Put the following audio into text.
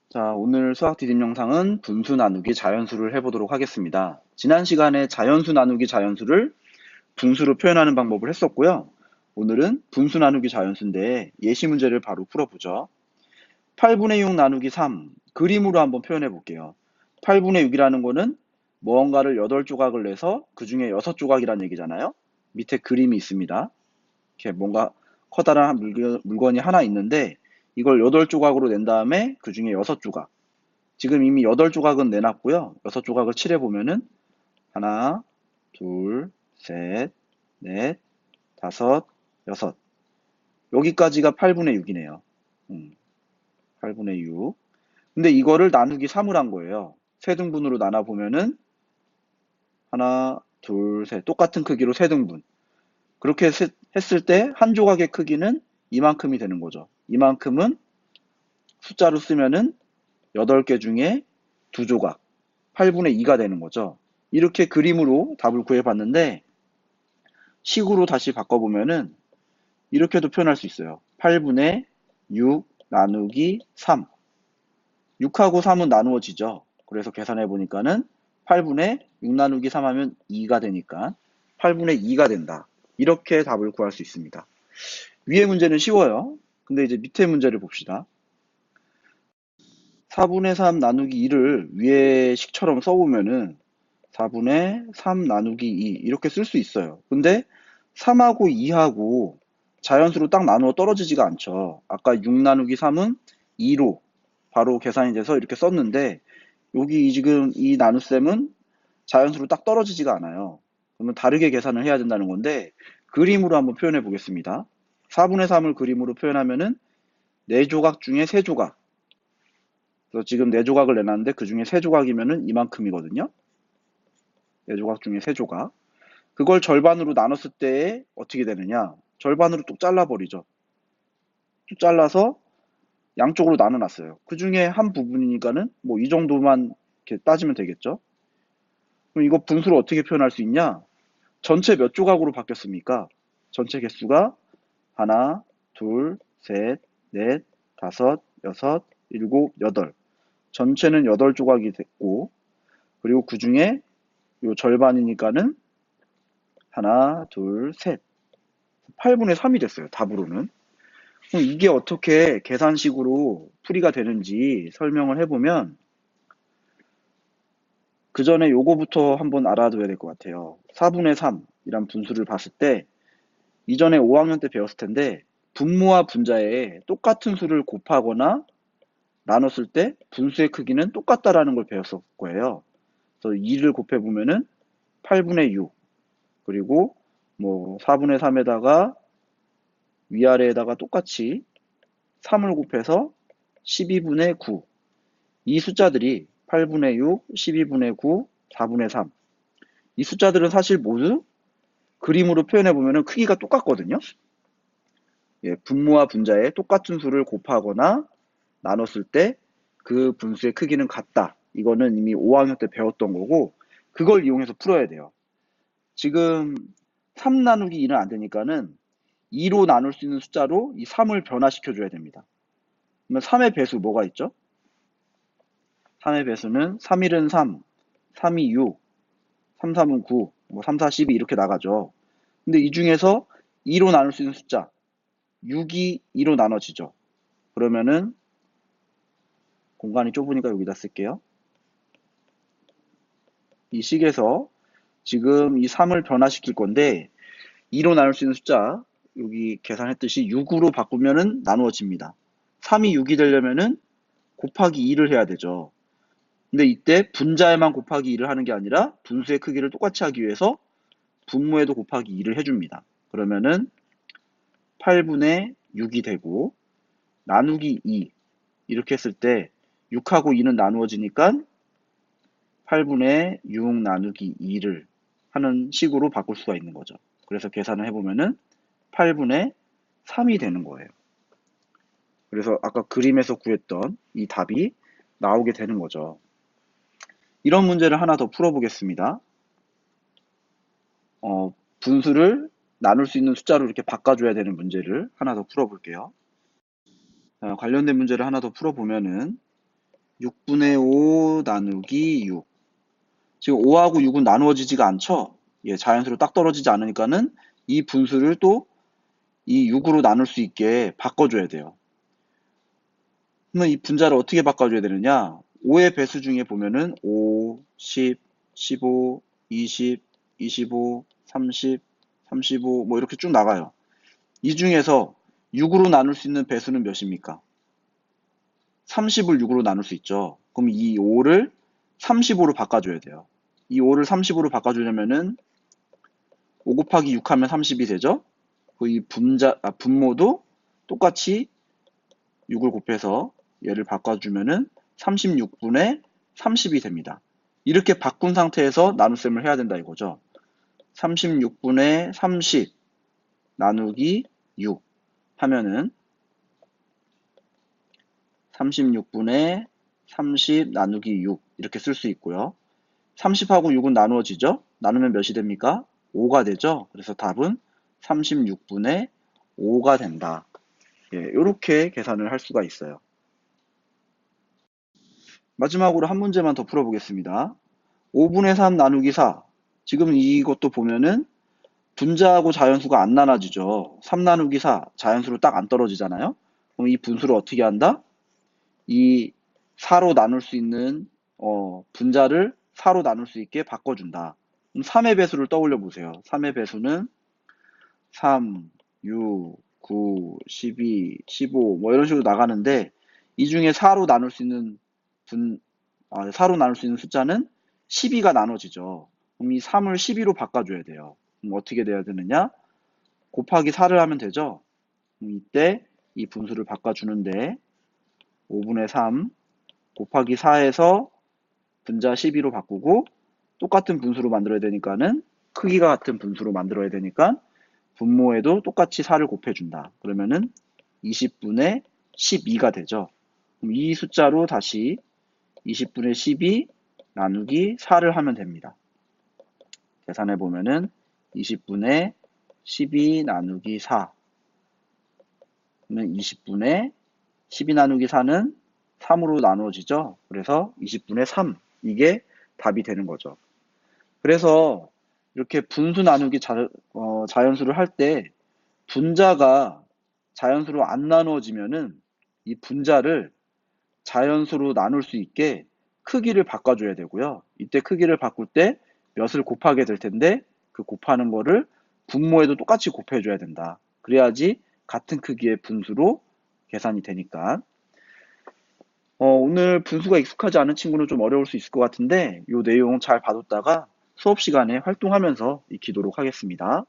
자, 오늘 수학 디딤 영상은 분수 나누기 자연수를 해보도록 하겠습니다. 지난 시간에 자연수 나누기 자연수를 분수로 표현하는 방법을 했었고요. 오늘은 분수 나누기 자연수인데 예시 문제를 바로 풀어보죠. 8분의 6 나누기 3 그림으로 한번 표현해 볼게요. 8분의 6이라는 거는 무언가를 8조각을 내서 그 중에 6조각이라는 얘기잖아요. 밑에 그림이 있습니다. 이렇게 뭔가 커다란 물건이 하나 있는데 이걸 8조각으로 낸 다음에 그 중에 6조각. 지금 이미 8조각은 내놨고요. 6조각을 칠해보면은 하나, 둘, 셋, 넷, 다섯, 여섯. 여기까지가 8분의 6이네요. 8분의 6. 근데 이거를 나누기 3을 한 거예요. 세등분으로 나눠보면은 하나, 둘, 셋. 똑같은 크기로 세등분. 그렇게 했을 때 한 조각의 크기는 이만큼이 되는 거죠. 이만큼은 숫자로 쓰면은 8개 중에 2조각. 8분의 2가 되는 거죠. 이렇게 그림으로 답을 구해봤는데 식으로 다시 바꿔보면은 이렇게도 표현할 수 있어요. 8분의 6 나누기 3. 6하고 3은 나누어지죠. 그래서 계산해 보니까는 8분의 6 나누기 3 하면 2가 되니까 8분의 2가 된다. 이렇게 답을 구할 수 있습니다. 위에 문제는 쉬워요. 근데 이제 밑에 문제를 봅시다. 4분의 3 나누기 2를 위에 식처럼 써보면은 4분의 3 나누기 2 이렇게 쓸 수 있어요. 근데 3하고 2하고 자연수로 딱 나누어 떨어지지가 않죠. 아까 6 나누기 3은 2로 바로 계산이 돼서 이렇게 썼는데 여기 지금 이 나눗셈은 자연수로 딱 떨어지지가 않아요. 그러면 다르게 계산을 해야 된다는 건데 그림으로 한번 표현해 보겠습니다. 4분의 3을 그림으로 표현하면은 4조각 중에 3조각. 그래서 지금 4조각을 내놨는데 그 중에 3조각이면은 이만큼이거든요. 4조각 중에 3조각. 그걸 절반으로 나눴을 때 어떻게 되느냐? 절반으로 뚝 잘라버리죠. 뚝 잘라서 양쪽으로 나눠놨어요. 그 중에 한 부분이니까는 뭐 이 정도만 이렇게 따지면 되겠죠. 그럼 이거 분수를 어떻게 표현할 수 있냐? 전체 몇 조각으로 바뀌었습니까? 전체 개수가 하나, 둘, 셋, 넷, 다섯, 여섯, 일곱, 여덟. 전체는 8조각이 됐고, 그리고 그 중에 요 절반이니까는 하나, 둘, 셋. 8분의 3이 됐어요. 답으로는. 그럼 이게 어떻게 계산식으로 풀이가 되는지 설명을 해보면 그 전에 요거부터 한번 알아둬야 될 것 같아요. 4분의 3이란 분수를 봤을 때 이전에 5학년 때 배웠을 텐데 분모와 분자에 똑같은 수를 곱하거나 나눴을 때 분수의 크기는 똑같다라는 걸 배웠을 거예요. 그래서 2를 곱해보면은 8분의 6 그리고 뭐 4분의 3에다가 위아래에다가 똑같이 3을 곱해서 12분의 9. 이 숫자들이 8분의 6, 12분의 9, 4분의 3. 이 숫자들은 사실 모두 그림으로 표현해 보면 크기가 똑같거든요. 예, 분모와 분자에 똑같은 수를 곱하거나 나눴을 때 그 분수의 크기는 같다. 이거는 이미 5학년 때 배웠던 거고 그걸 이용해서 풀어야 돼요. 지금 3 나누기 2는 안 되니까는 2로 나눌 수 있는 숫자로 이 3을 변화시켜 줘야 됩니다. 그러면 3의 배수 뭐가 있죠? 3의 배수는 3일은 3, 3이 6, 3, 3은 9, 뭐 3, 4, 12 이렇게 나가죠. 근데 이 중에서 2로 나눌 수 있는 숫자 6이 2로 나눠지죠. 그러면은 공간이 좁으니까 여기다 쓸게요. 이 식에서 지금 이 3을 변화시킬 건데 2로 나눌 수 있는 숫자 여기 계산했듯이 6으로 바꾸면은 나누어집니다. 3이 6이 되려면은 곱하기 2를 해야 되죠. 근데 이때 분자에만 곱하기 2를 하는 게 아니라 분수의 크기를 똑같이 하기 위해서 분모에도 곱하기 2를 해줍니다. 그러면은 8분의 6이 되고 나누기 2 이렇게 했을 때 6하고 2는 나누어지니까 8분의 6 나누기 2를 하는 식으로 바꿀 수가 있는 거죠. 그래서 계산을 해보면은 8분의 3이 되는 거예요. 그래서 아까 그림에서 구했던 이 답이 나오게 되는 거죠. 이런 문제를 하나 더 풀어보겠습니다. 분수를 나눌 수 있는 숫자로 이렇게 바꿔줘야 되는 문제를 하나 더 풀어볼게요. 관련된 문제를 하나 더 풀어보면은 6분의 5 나누기 6. 지금 5하고 6은 나누어지지가 않죠? 예, 자연수로 딱 떨어지지 않으니까는 이 분수를 또 이 6으로 나눌 수 있게 바꿔줘야 돼요. 그러면 이 분자를 어떻게 바꿔줘야 되느냐? 5의 배수 중에 보면은 5, 10, 15, 20, 25, 30, 35, 뭐 이렇게 쭉 나가요. 이 중에서 6으로 나눌 수 있는 배수는 몇입니까? 30을 6으로 나눌 수 있죠. 그럼 이 5를 35로 바꿔줘야 돼요. 이 5를 30으로 바꿔주려면은 5 곱하기 6 하면 30이 되죠? 이 분모도 똑같이 6을 곱해서 얘를 바꿔주면은 36분의 30이 됩니다. 이렇게 바꾼 상태에서 나눗셈을 해야 된다 이거죠. 36분의 30 나누기 6 하면은 36분의 30 나누기 6 이렇게 쓸 수 있고요. 30하고 6은 나누어지죠? 나누면 몇이 됩니까? 5가 되죠? 그래서 답은 36분의 5가 된다. 예, 이렇게 계산을 할 수가 있어요. 마지막으로 한 문제만 더 풀어보겠습니다. 5분의 3 나누기 4. 지금 이것도 보면은 분자하고 자연수가 안 나눠지죠. 3 나누기 4, 자연수로 딱 안 떨어지잖아요. 그럼 이 분수를 어떻게 한다? 이 4로 나눌 수 있는 분자를 4로 나눌 수 있게 바꿔준다. 그럼 3의 배수를 떠올려 보세요. 3의 배수는 3, 6, 9, 12, 15 뭐 이런 식으로 나가는데 이 중에 4로 나눌 수 있는 4로 나눌 수 있는 숫자는 12가 나눠지죠. 그럼 이 3을 12로 바꿔줘야 돼요. 그럼 어떻게 돼야 되느냐? 곱하기 4를 하면 되죠. 그럼 이때 이 분수를 바꿔주는데 5분의 3 곱하기 4에서 분자 12로 바꾸고 똑같은 분수로 만들어야 되니까는 크기가 같은 분수로 만들어야 되니까 분모에도 똑같이 4를 곱해준다. 그러면은 20분의 12가 되죠. 그럼 이 숫자로 다시 20분의 12 나누기 4를 하면 됩니다. 계산해 보면은 20분의 12 나누기 4 그러면 20분의 12 나누기 4는 3으로 나누어지죠. 그래서 20분의 3 이게 답이 되는 거죠. 그래서 이렇게 분수 나누기 자연수를 할 때 분자가 자연수로 안 나누어지면은 이 분자를 자연수로 나눌 수 있게 크기를 바꿔줘야 되고요. 이때 크기를 바꿀 때 몇을 곱하게 될 텐데 그 곱하는 거를 분모에도 똑같이 곱해줘야 된다. 그래야지 같은 크기의 분수로 계산이 되니까. 오늘 분수가 익숙하지 않은 친구는 좀 어려울 수 있을 것 같은데 이 내용 잘 봐뒀다가 수업 시간에 활동하면서 익히도록 하겠습니다.